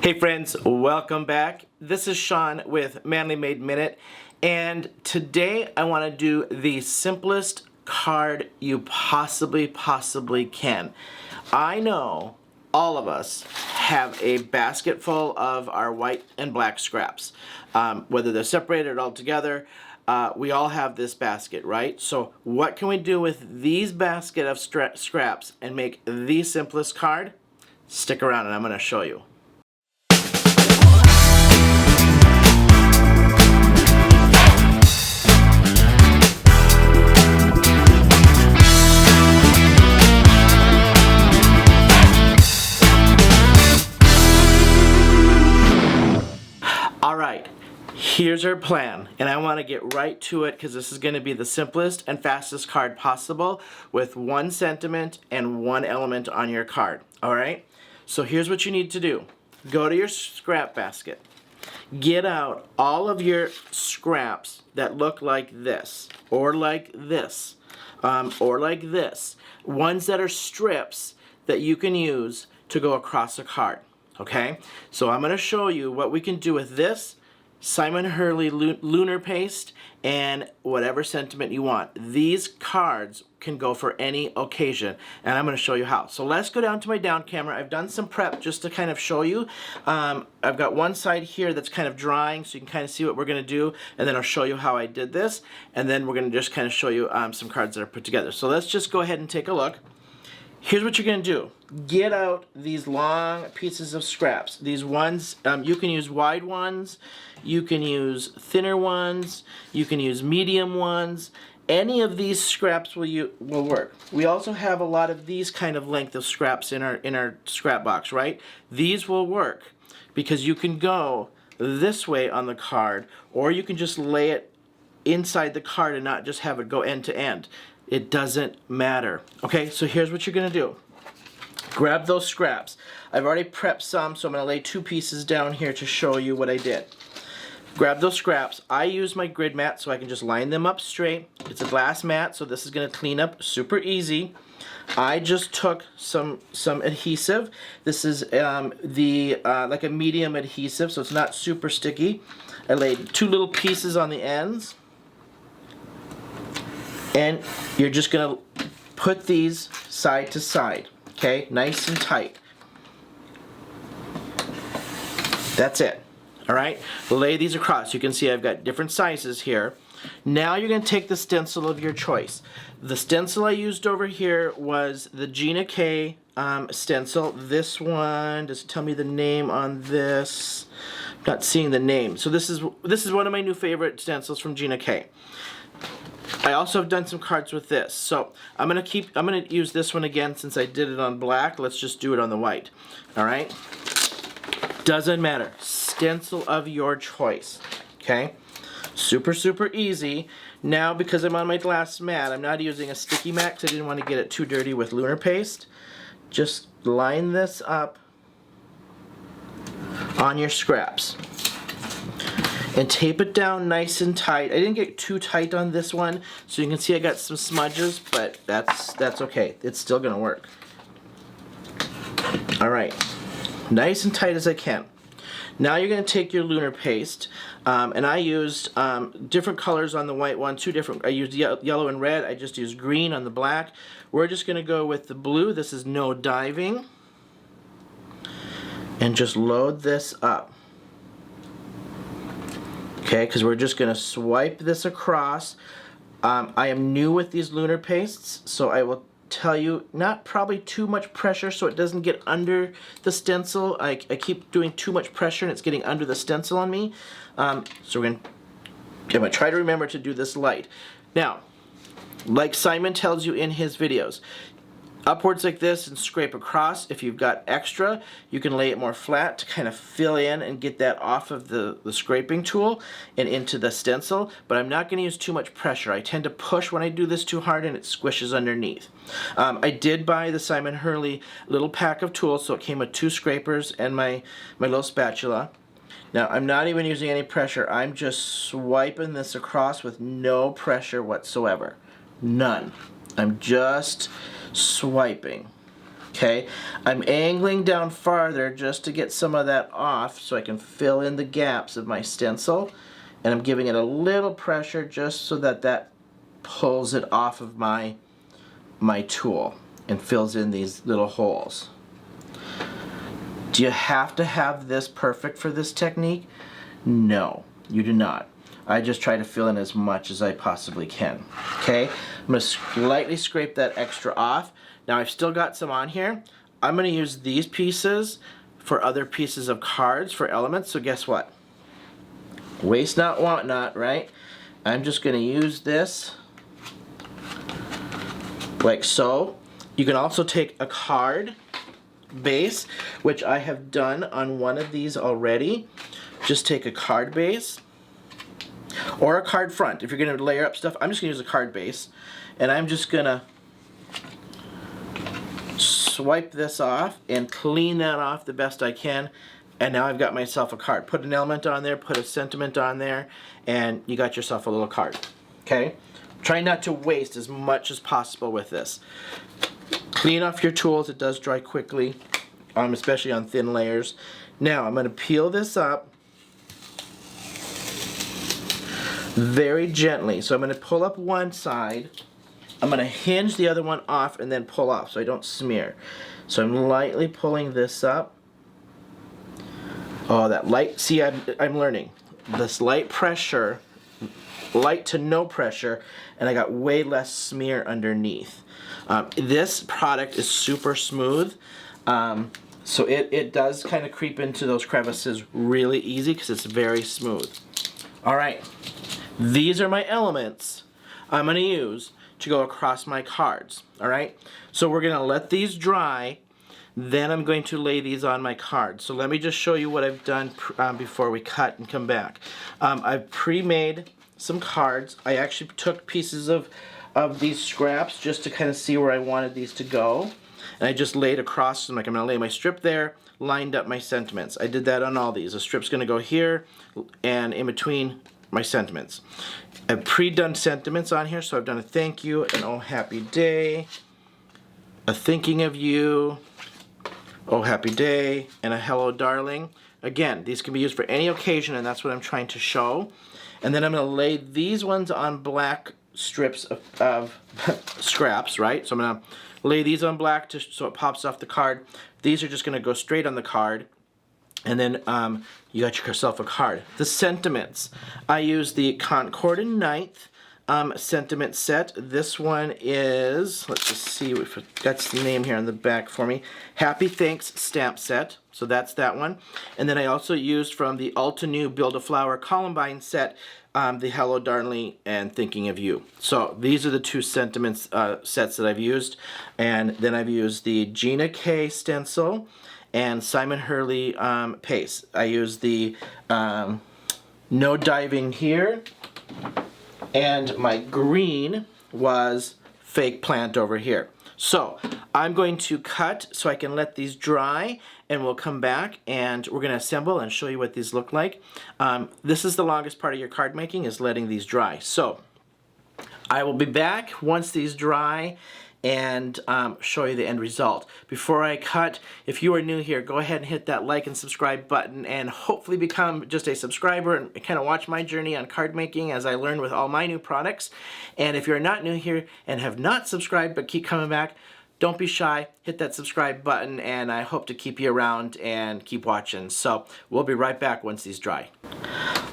Hey friends, welcome back. This is Shawn with Manly Made Minute, and today I want to do the simplest card you possibly can. I know all of us have a basket full of our white and black scraps. Whether they're separated or all together, we all have this basket, right? So what can we do with these basket of scraps and make the simplest card? Stick around and I'm going to show you. Alright, here's our plan, and I want to get right to it because this is going to be the simplest and fastest card possible with one sentiment and one element on your card. Alright, so here's what you need to do. Go to your scrap basket. Get out all of your scraps that look like this, or like this, or like this. Ones that are strips that you can use to go across a card. Okay, so I'm going to show you what we can do with this Simon Hurly Lunar Paste and whatever sentiment you want. These cards can go for any occasion, and I'm going to show you how. So let's go down to my down camera. I've done some prep just to kind of show you. I've got one side here that's kind of drying, so you can kind of see what we're going to do, and then I'll show you how I did this, and then we're going to just kind of show you some cards that are put together. So let's just go ahead and take a look. Here's what you're going to do. Get out these long pieces of scraps. These ones, you can use wide ones, you can use thinner ones, you can use medium ones. Any of these scraps will work. We also have a lot of these kind of length of scraps in our scrap box, right? These will work because you can go this way on the card, or you can just lay it inside the card and not just have it go end to end. It doesn't matter. Okay, so here's what you're going to do. Grab those scraps. I've already prepped some, so I'm going to lay two pieces down here to show you what I did. Grab those scraps. I use my grid mat so I can just line them up straight. It's a glass mat, so this is going to clean up super easy. I just took some adhesive. This is like a medium adhesive, so it's not super sticky. I laid two little pieces on the ends. And you're just going to put these side to side, okay? Nice and tight. That's it, all right? Lay these across. You can see I've got different sizes here. Now you're going to take the stencil of your choice. The stencil I used over here was the Gina K stencil. This one, does it tell me the name on this? I'm not seeing the name. So this is one of my new favorite stencils from Gina K. I also have done some cards with this, so I'm gonna use this one again since I did it on black. Let's just do it on the white. All right? Doesn't matter. Stencil of your choice. Okay? Super easy. Now, because I'm on my glass mat, I'm not using a sticky mat because I didn't want to get it too dirty with Lunar Paste. Just line this up on your scraps. And tape it down nice and tight. I didn't get too tight on this one, so you can see I got some smudges, but that's okay. It's still gonna work. Alright, nice and tight as I can. Now you're gonna take your Lunar Paste, and I used different colors on the white one, I used yellow and red, I just used green on the black. We're just gonna go with the blue. This is No Diving. And just load this up. Okay, because we're just going to swipe this across. I am new with these lunar pastes, so I will tell you, not probably too much pressure so it doesn't get under the stencil. I keep doing too much pressure and it's getting under the stencil on me. So I'm going to try to remember to do this light. Now, like Simon tells you in his videos, upwards like this and scrape across. If you've got extra, you can lay it more flat to kind of fill in and get that off of the scraping tool and into the stencil, but I'm not going to use too much pressure. I tend to push when I do this too hard and it squishes underneath. I did buy the Simon Hurly little pack of tools, so it came with two scrapers and my little spatula. Now, I'm not even using any pressure. I'm just swiping this across with no pressure whatsoever. None. I'm just swiping. Okay, I'm angling down farther just to get some of that off so I can fill in the gaps of my stencil, and I'm giving it a little pressure just so that that pulls it off of my tool and fills in these little holes. Do you have to have this perfect for this technique? No, you do not. I just try to fill in as much as I possibly can. Okay, I'm going to slightly scrape that extra off. Now I've still got some on here. I'm going to use these pieces for other pieces of cards for elements. So guess what? Waste not, want not, right? I'm just going to use this like so. You can also take a card base, which I have done on one of these already. Just take a card base or a card front. If you're going to layer up stuff, I'm just going to use a card base, and I'm just going to swipe this off and clean that off the best I can, and now I've got myself a card. Put an element on there, put a sentiment on there, and you got yourself a little card. Okay? Try not to waste as much as possible with this. Clean off your tools. It does dry quickly, especially on thin layers. Now I'm going to peel this up very gently. So I'm going to pull up one side. I'm going to hinge the other one off and then pull off so I don't smear. So I'm lightly pulling this up. Oh, that light, see, I'm learning. This light pressure, light to no pressure, and I got way less smear underneath. This product is super smooth, so it does kind of creep into those crevices really easy because it's very smooth. All right, these are my elements I'm going to use to go across my cards. All right, so we're going to let these dry, then I'm going to lay these on my cards. So let me just show you what I've done before we cut and come back. I've pre-made some cards. I actually took pieces of these scraps just to kind of see where I wanted these to go, and I just laid across them. Like, I'm going to lay my strip there, lined up my sentiments. I did that on all these. The strip's going to go here and in between my sentiments. I've pre-done sentiments on here, so I've done a thank you, an oh happy day, a thinking of you, oh happy day, and a hello darling. Again, these can be used for any occasion, and that's what I'm trying to show. And then I'm going to lay these ones on black strips of scraps, right? So I'm going to lay these on black so it pops off the card. These are just going to go straight on the card. And then you got yourself a card. The sentiments. I use the Concord and Ninth sentiment set. This one is, let's just see if it got the name here on the back for me. Happy Thanks stamp set. So that's that one. And then I also used from the Ulta New Build a Flower Columbine set, the Hello Darling and Thinking of You. So these are the two sentiments sets that I've used. And then I've used the Gina K stencil and Simon Hurly Paste. I used the No Diving here, and my green was Fake Plant over here. So I'm going to cut so I can let these dry, and we'll come back and we're going to assemble and show you what these look like. This is the longest part of your card making, is letting these dry. So I will be back once these dry and show you the end result. Before I cut, if you are new here, go ahead and hit that like and subscribe button and hopefully become just a subscriber and kind of watch my journey on card making as I learn with all my new products. And if you're not new here and have not subscribed but keep coming back, don't be shy, hit that subscribe button, and I hope to keep you around and keep watching. So we'll be right back once these dry.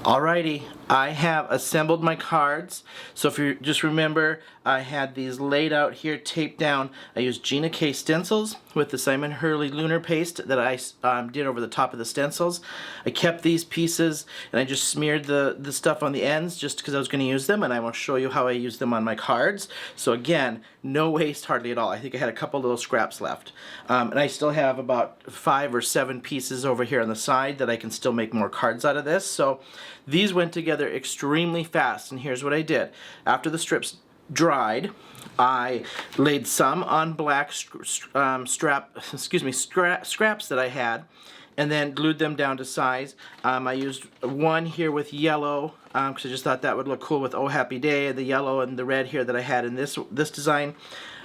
Alrighty, I have assembled my cards. So if you just remember, I had these laid out here, taped down. I used Gina K stencils with the Simon Hurly Lunar Paste that I did over the top of the stencils. I kept these pieces and I just smeared the stuff on the ends just because I was going to use them, and I will show you how I use them on my cards. So again, no waste hardly at all. I think I had a couple little scraps left. And I still have about 5 or 7 pieces over here on the side that I can still make more cards out of this. So these went together extremely fast, and here's what I did. After the strips dried, I laid some on black scraps that I had, and then glued them down to size. I used one here with yellow because I just thought that would look cool with Oh Happy Day, the yellow and the red here that I had in this design.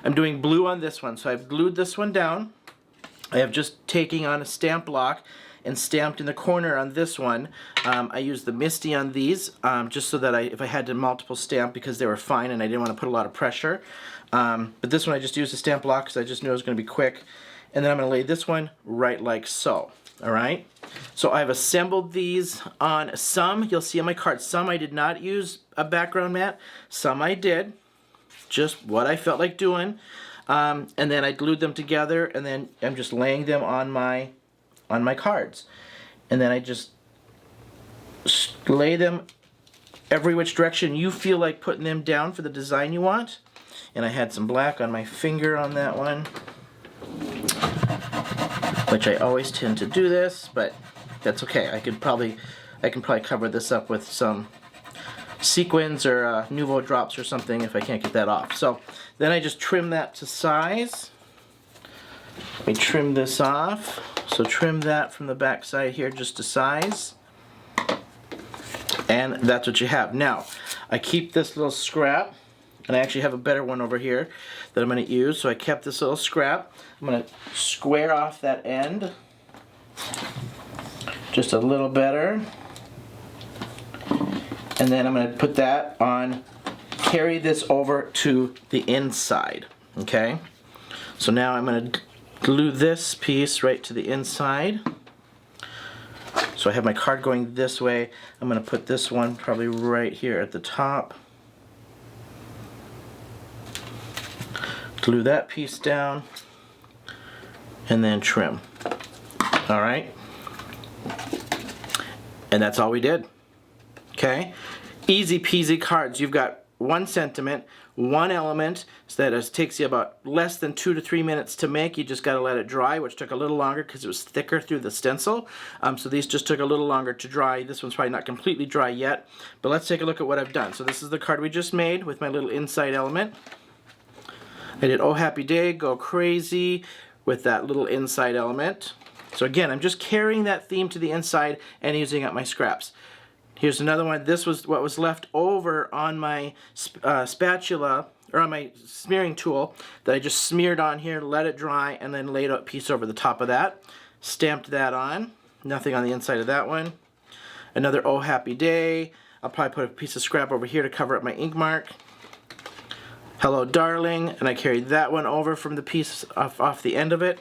I'm doing blue on this one, so I've glued this one down. I have just taken on a stamp block and stamped in the corner on this one. I used the Misty on these just so that if I had to multiple stamp, because they were fine and I didn't want to put a lot of pressure. But this one I just used a stamp block because I just knew it was going to be quick. And then I'm going to lay this one right like so. Alright? So I've assembled these on some. You'll see on my card, some I did not use a background mat. Some I did. Just what I felt like doing. And then I glued them together, and then I'm just laying them on my cards. And then I just lay them every which direction you feel like putting them down for the design you want. And I had some black on my finger on that one, which I always tend to do this, but that's okay. I can probably cover this up with some sequins or Nouveau drops or something if I can't get that off. So then I just trim that to size. Let me trim this off. So trim that from the back side here just to size. And that's what you have. Now, I keep this little scrap, and I actually have a better one over here that I'm going to use. So I kept this little scrap. I'm going to square off that end just a little better. And then I'm going to put that on, carry this over to the inside. Okay? So now I'm going to glue this piece right to the inside. So I have my card going this way. I'm going to put this one probably right here at the top. Glue that piece down. And then trim. Alright? And that's all we did. Okay? Easy peasy cards. You've got one sentiment, one element, so that takes you about less than 2 to 3 minutes to make. You just got to let it dry, which took a little longer because it was thicker through the stencil. So these just took a little longer to dry. This one's probably not completely dry yet, but let's take a look at what I've done. So this is the card we just made with my little inside element. I did Oh Happy Day, Go Crazy with that little inside element. So again, I'm just carrying that theme to the inside and using up my scraps. Here's another one. This was what was left over on my spatula, or on my smearing tool, that I just smeared on here, let it dry, and then laid a piece over the top of that. Stamped that on. Nothing on the inside of that one. Another Oh Happy Day. I'll probably put a piece of scrap over here to cover up my ink mark. Hello Darling, and I carried that one over from the piece off the end of it.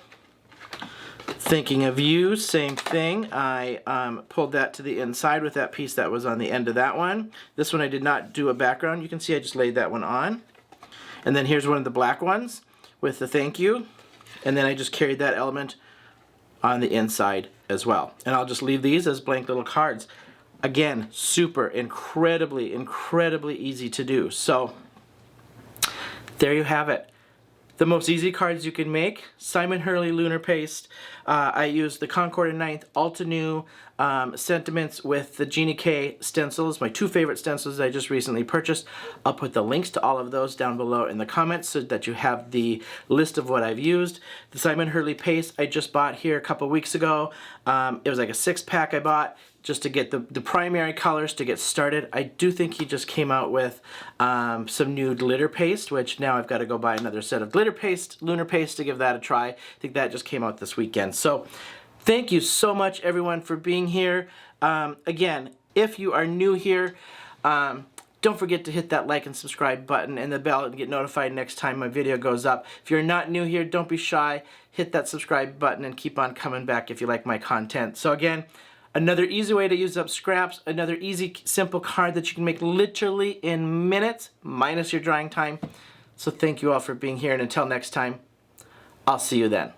Thinking of You, same thing. I pulled that to the inside with that piece that was on the end of that one. This one I did not do a background. You can see I just laid that one on. And then here's one of the black ones with the thank you. And then I just carried that element on the inside as well. And I'll just leave these as blank little cards. Again, super, incredibly, incredibly easy to do. So there you have it. The most easy cards you can make. Simon Hurly Lunar Paste. I used the Concord and 9th Alta New sentiments with the Jeannie K stencils, my two favorite stencils that I just recently purchased. I'll put the links to all of those down below in the comments so that you have the list of what I've used. The Simon Hurly Paste I just bought here a couple weeks ago. It was like a 6-pack I bought just to get the primary colors to get started. I do think he just came out with some new glitter paste, which now I've got to go buy another set of glitter paste, lunar paste, to give that a try. I think that just came out this weekend. So thank you so much everyone for being here. Again, if you are new here, don't forget to hit that like and subscribe button and the bell and get notified next time my video goes up. If you're not new here, don't be shy. Hit that subscribe button and keep on coming back if you like my content. So again, another easy way to use up scraps, another easy, simple card that you can make literally in minutes, minus your drying time. So thank you all for being here, and until next time, I'll see you then.